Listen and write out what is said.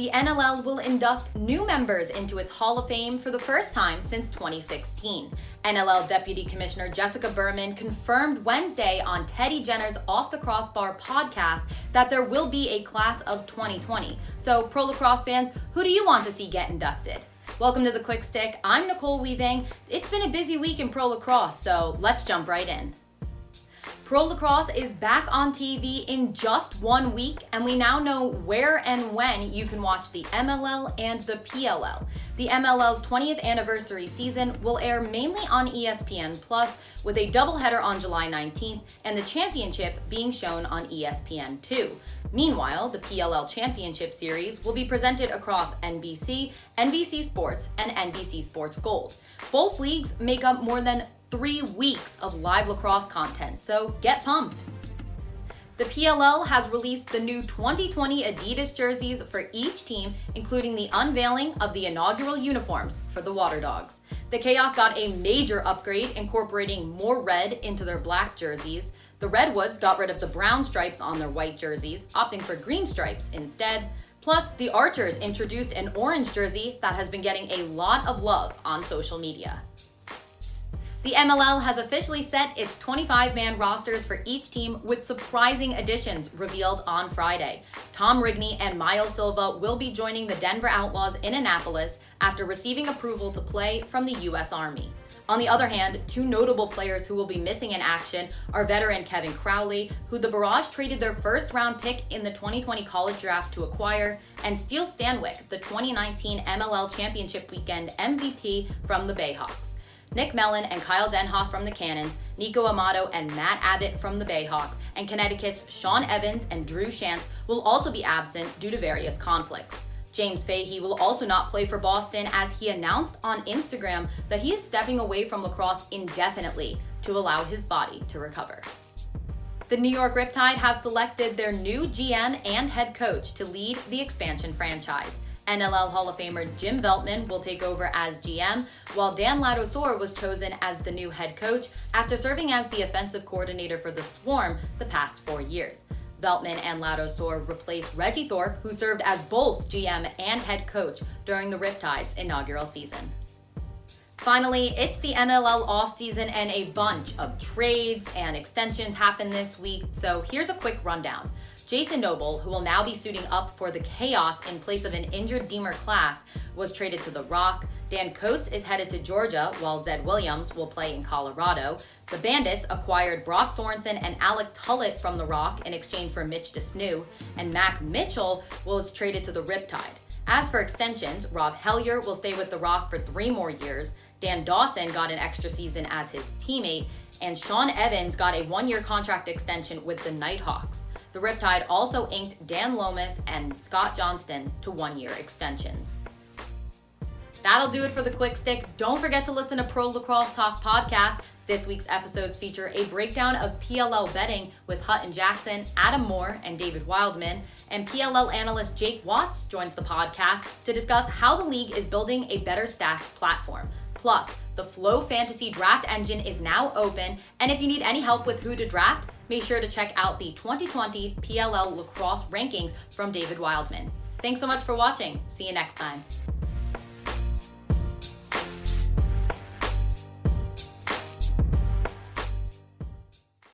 the NLL will induct new members into its Hall of Fame for the first time since 2016. NLL Deputy Commissioner Jessica Berman confirmed Wednesday on Teddy Jenner's Off the Crossbar podcast that there will be a class of 2020. So, Pro Lacrosse fans, who do you want to see get inducted? Welcome to The Quick Stick. I'm Nicole Weaving. It's been a busy week in Pro Lacrosse, so let's jump right in. Pro Lacrosse is back on TV in just 1 week, and we now know where and when you can watch the MLL and the PLL. The MLL's 20th anniversary season will air mainly on ESPN Plus, with a doubleheader on July 19th and the championship being shown on ESPN2. Meanwhile, the PLL Championship Series will be presented across NBC, NBC Sports, and NBC Sports Gold. Both leagues make up more than 3 weeks of live lacrosse content, so get pumped. The PLL has released the new 2020 Adidas jerseys for each team, including the unveiling of the inaugural uniforms for the Water Dogs. The Chaos got a major upgrade, incorporating more red into their black jerseys. The Redwoods got rid of the brown stripes on their white jerseys, opting for green stripes instead. Plus, the Archers introduced an orange jersey that has been getting a lot of love on social media. The MLL has officially set its 25-man rosters for each team, with surprising additions revealed on Friday. Tom Rigney and Miles Silva will be joining the Denver Outlaws in Annapolis after receiving approval to play from the U.S. Army. On the other hand, 2 notable players who will be missing in action are veteran Kevin Crowley, who the Barrage traded their first-round pick in the 2020 college draft to acquire, and Steele Stanwyck, the 2019 MLL Championship Weekend MVP from the Bayhawks. Nick Mellon and Kyle Denhoff from the Cannons, Nico Amato and Matt Abbott from the Bayhawks, and Connecticut's Sean Evans and Drew Shantz will also be absent due to various conflicts. James Fahey will also not play for Boston, as he announced on Instagram that he is stepping away from lacrosse indefinitely to allow his body to recover. The New York Riptide have selected their new GM and head coach to lead the expansion franchise. NLL Hall of Famer Jim Veltman will take over as GM, while Dan Ladouceur was chosen as the new head coach after serving as the offensive coordinator for the Swarm the past 4 years. Veltman and Ladouceur replaced Reggie Thorpe, who served as both GM and head coach during the Riptide's inaugural season. Finally, it's the NLL offseason, and a bunch of trades and extensions happened this week, so here's a quick rundown. Jason Noble, who will now be suiting up for the Chaos in place of an injured Deemer Class, was traded to the Rock. Dan Coates is headed to Georgia, while Zed Williams will play in Colorado. The Bandits acquired Brock Sorensen and Alec Tullett from the Rock in exchange for Mitch DeSnew, and Mac Mitchell was traded to the Riptide. As for extensions, Rob Hellier will stay with the Rock for 3 more years. Dan Dawson got an extra season as his teammate, and Sean Evans got a 1-year contract extension with the Nighthawks. The Riptide also inked Dan Lomas and Scott Johnston to 1-year extensions. That'll do it for The Quick Stick. Don't forget to listen to Pro Lacrosse Talk podcast. This week's episodes feature a breakdown of PLL betting with Hutton Jackson, Adam Moore, and David Wildman. And PLL analyst Jake Watts joins the podcast to discuss how the league is building a better stats platform. Plus, the Flow Fantasy Draft Engine is now open, and if you need any help with who to draft, make sure to check out the 2020 PLL Lacrosse rankings from David Wildman. Thanks so much for watching. See you next time.